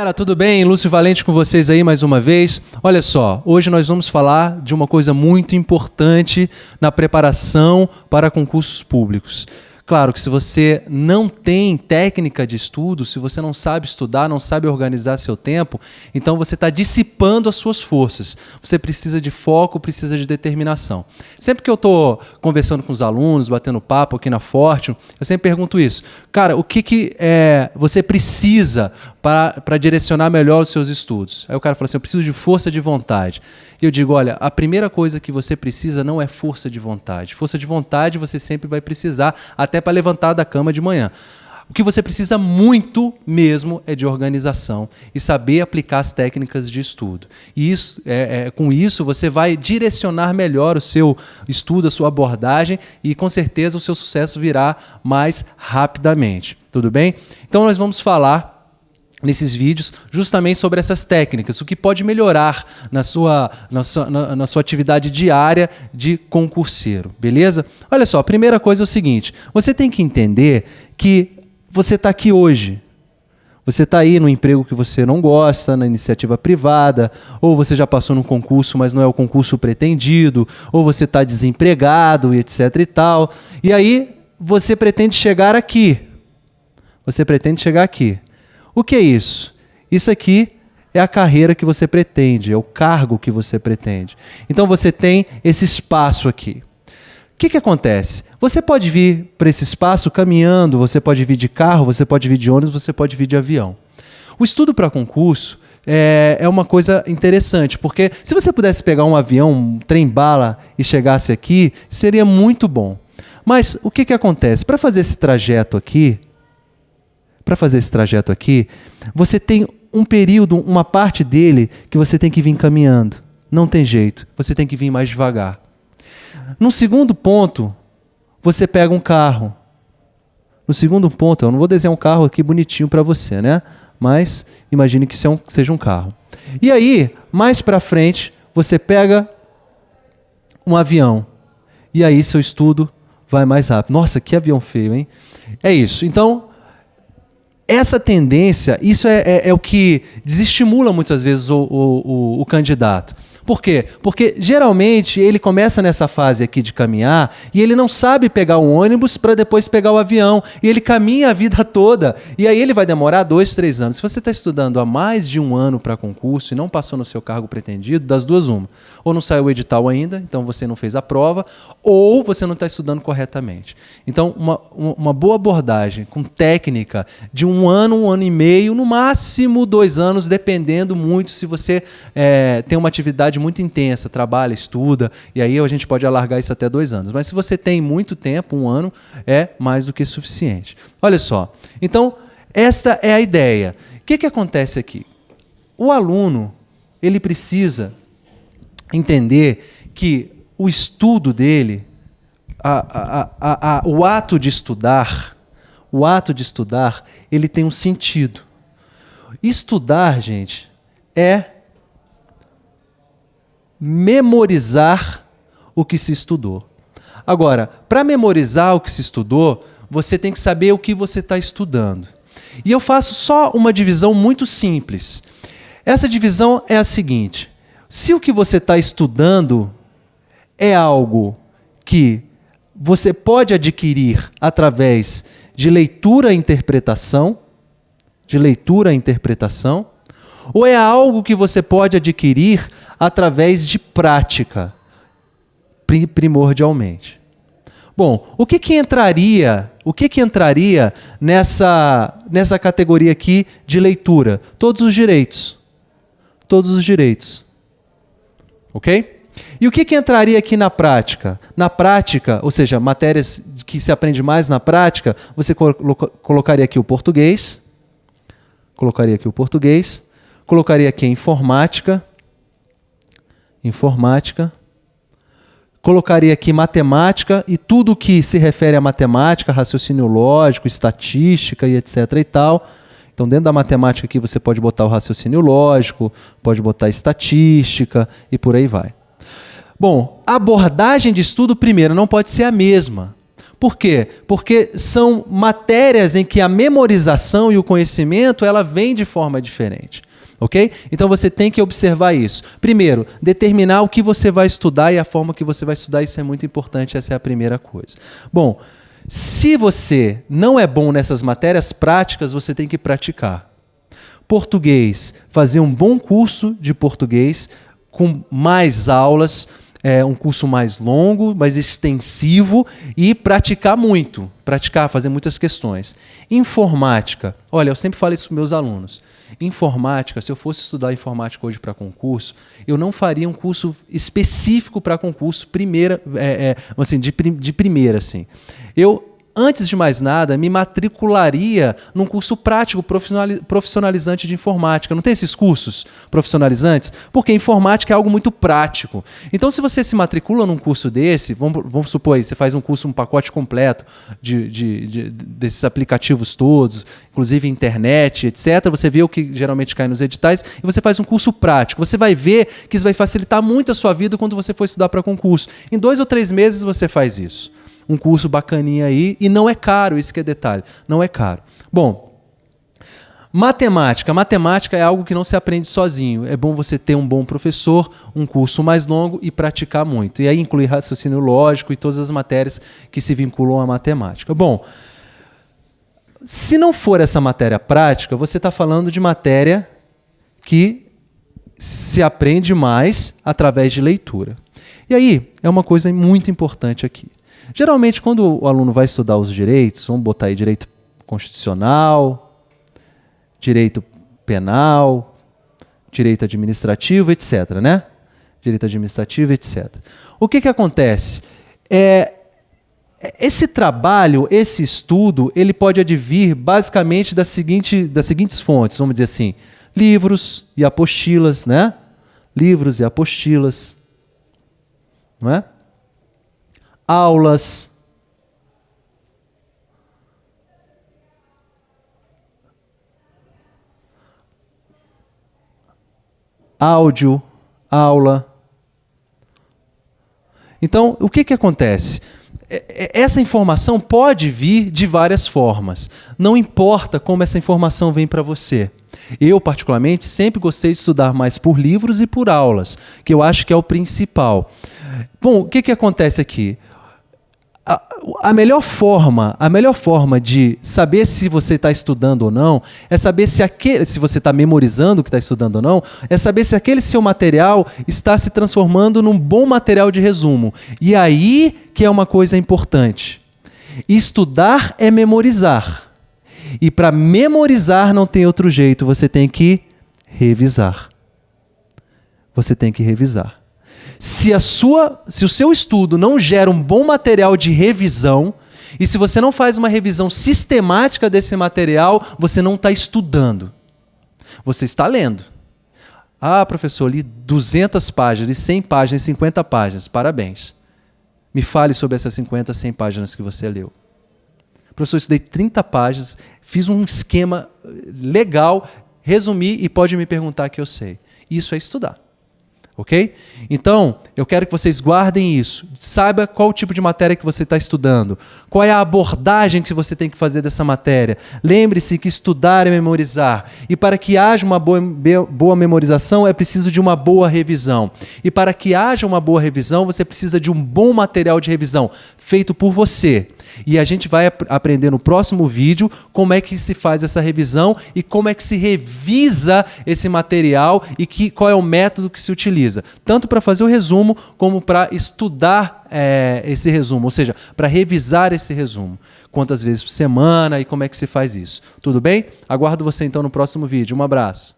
galera, tudo bem? Lúcio Valente com vocês aí mais uma vez. Olha só, hoje nós vamos falar de uma coisa muito importante na preparação para concursos públicos. Claro que se você não tem técnica de estudo, se você não sabe estudar, não sabe organizar seu tempo, então você está dissipando as suas forças. Você precisa de foco, precisa de determinação. Sempre que eu estou conversando com os alunos, batendo papo aqui na Fortune, eu sempre pergunto isso. Cara, o que você precisa para direcionar melhor os seus estudos? Aí o cara fala assim, eu preciso de força de vontade. E eu digo, olha, a primeira coisa que você precisa não é força de vontade. Força de vontade você sempre vai precisar, até para levantar da cama de manhã. O que você precisa muito mesmo é de organização e saber aplicar as técnicas de estudo. E isso, com isso você vai direcionar melhor o seu estudo, a sua abordagem e com certeza o seu sucesso virá mais rapidamente. Tudo bem? Então nós vamos falar nesses vídeos justamente sobre essas técnicas, o que pode melhorar na sua atividade diária de concurseiro, beleza? Olha só, a primeira coisa é o seguinte, você tem que entender que você está aqui hoje, você está aí no emprego que você não gosta, na iniciativa privada, ou você já passou num concurso, mas não é o concurso pretendido, ou você está desempregado e etc e tal, e aí você pretende chegar aqui, O que é isso? Isso aqui é a carreira que você pretende, é o cargo que você pretende. Então você tem esse espaço aqui. O que acontece? Você pode vir para esse espaço caminhando, você pode vir de carro, você pode vir de ônibus, você pode vir de avião. O estudo para concurso é uma coisa interessante, porque se você pudesse pegar um avião, um trem-bala e chegasse aqui, seria muito bom. Mas o que acontece? Para fazer esse trajeto aqui, você tem um período, uma parte dele que você tem que vir caminhando. Não tem jeito, você tem que vir mais devagar. No segundo ponto, você pega um carro. No segundo ponto, eu não vou desenhar um carro aqui bonitinho para você, né? Mas imagine que seja um carro. E aí, mais para frente, você pega um avião. E aí seu estudo vai mais rápido. Nossa, que avião feio, hein? É isso. Então, essa tendência, isso é o que desestimula muitas vezes o candidato. Por quê? Porque geralmente ele começa nessa fase aqui de caminhar e ele não sabe pegar o ônibus para depois pegar o avião. E ele caminha a vida toda. E aí ele vai demorar 2, 3 anos. Se você está estudando há mais de um ano para concurso e não passou no seu cargo pretendido, das duas uma. Ou não saiu o edital ainda, então você não fez a prova, ou você não está estudando corretamente. Então, uma boa abordagem com técnica de um ano e meio, no máximo 2 anos, dependendo muito se você tem uma atividade muito intensa, trabalha, estuda, e aí a gente pode alargar isso até 2 anos. Mas se você tem muito tempo, 1 ano é mais do que suficiente. Olha só, então esta é a ideia. O que acontece aqui? O aluno, ele precisa entender que o estudo dele, o ato de estudar, ele tem um sentido. Estudar, gente, é memorizar o que se estudou. Agora, para memorizar o que se estudou, você tem que saber o que você está estudando. E eu faço só uma divisão muito simples. Essa divisão é a seguinte: se o que você está estudando é algo que você pode adquirir através de leitura e interpretação, ou é algo que você pode adquirir através de prática, primordialmente. Bom, o que entraria nessa categoria aqui de leitura? Todos os direitos. Ok? E o que entraria aqui na prática? Na prática, ou seja, matérias que se aprende mais na prática, você colocaria aqui o português, colocaria aqui a informática, colocaria aqui matemática e tudo que se refere a matemática, raciocínio lógico, estatística e etc. e tal. Então, dentro da matemática aqui você pode botar o raciocínio lógico, pode botar estatística e por aí vai. Bom, a abordagem de estudo, primeiro, não pode ser a mesma. Por quê? Porque são matérias em que a memorização e o conhecimento ela vem de forma diferente. Ok? Então você tem que observar isso. Primeiro, determinar o que você vai estudar e a forma que você vai estudar, isso é muito importante, essa é a primeira coisa. Bom, se você não é bom nessas matérias práticas, você tem que praticar. Português, fazer um bom curso de português com mais aulas, um curso mais longo, mais extensivo e praticar muito, fazer muitas questões. Informática, olha, eu sempre falo isso para meus alunos. Informática, se eu fosse estudar informática hoje para concurso, eu não faria um curso específico para concurso, de primeira, assim. Eu, antes de mais nada, me matricularia num curso prático profissionalizante de informática. Não tem esses cursos profissionalizantes? Porque informática é algo muito prático. Então, se você se matricula num curso desse, vamos supor aí, você faz um pacote completo desses aplicativos todos, inclusive internet, etc. Você vê o que geralmente cai nos editais e você faz um curso prático. Você vai ver que isso vai facilitar muito a sua vida quando você for estudar para concurso. Em 2 ou 3 meses você faz isso. Um curso bacaninha aí, e não é caro, isso que é detalhe, não é caro. Bom, matemática. Matemática é algo que não se aprende sozinho. É bom você ter um bom professor, um curso mais longo e praticar muito. E aí inclui raciocínio lógico e todas as matérias que se vinculam à matemática. Bom, se não for essa matéria prática, você está falando de matéria que se aprende mais através de leitura. E aí, é uma coisa muito importante aqui. Geralmente, quando o aluno vai estudar os direitos, vamos botar aí direito constitucional, direito penal, direito administrativo, etc., né? Direito administrativo, etc. O que acontece? Esse trabalho, esse estudo, ele pode advir basicamente das seguintes fontes, vamos dizer assim, livros e apostilas, né? Livros e apostilas, não é? Aulas, áudio, aula. Então, o que acontece? Essa informação pode vir de várias formas. Não importa como essa informação vem para você. Eu, particularmente, sempre gostei de estudar mais por livros e por aulas, que eu acho que é o principal. Bom, o que acontece aqui? A melhor forma de saber se você está estudando ou não é saber se você está memorizando o que está estudando ou não, é saber se aquele seu material está se transformando num bom material de resumo. E aí que é uma coisa importante. Estudar é memorizar. E para memorizar não tem outro jeito, você tem que revisar. Você tem que revisar. Se o seu estudo não gera um bom material de revisão, e se você não faz uma revisão sistemática desse material, você não está estudando. Você está lendo. Ah, professor, li 200 páginas, li 100 páginas, 50 páginas. Parabéns. Me fale sobre essas 50, 100 páginas que você leu. Professor, eu estudei 30 páginas, fiz um esquema legal, resumi e pode me perguntar que eu sei. Isso é estudar. Ok? Então, eu quero que vocês guardem isso. Saiba qual tipo de matéria que você está estudando. Qual é a abordagem que você tem que fazer dessa matéria. Lembre-se que estudar é memorizar. E para que haja uma boa memorização, é preciso de uma boa revisão. E para que haja uma boa revisão, você precisa de um bom material de revisão, feito por você. E a gente vai aprender no próximo vídeo como é que se faz essa revisão e como é que se revisa esse material e qual é o método que se utiliza. Tanto para fazer o resumo, como para estudar esse resumo, ou seja, para revisar esse resumo. Quantas vezes por semana e como é que se faz isso. Tudo bem? Aguardo você então no próximo vídeo. Um abraço.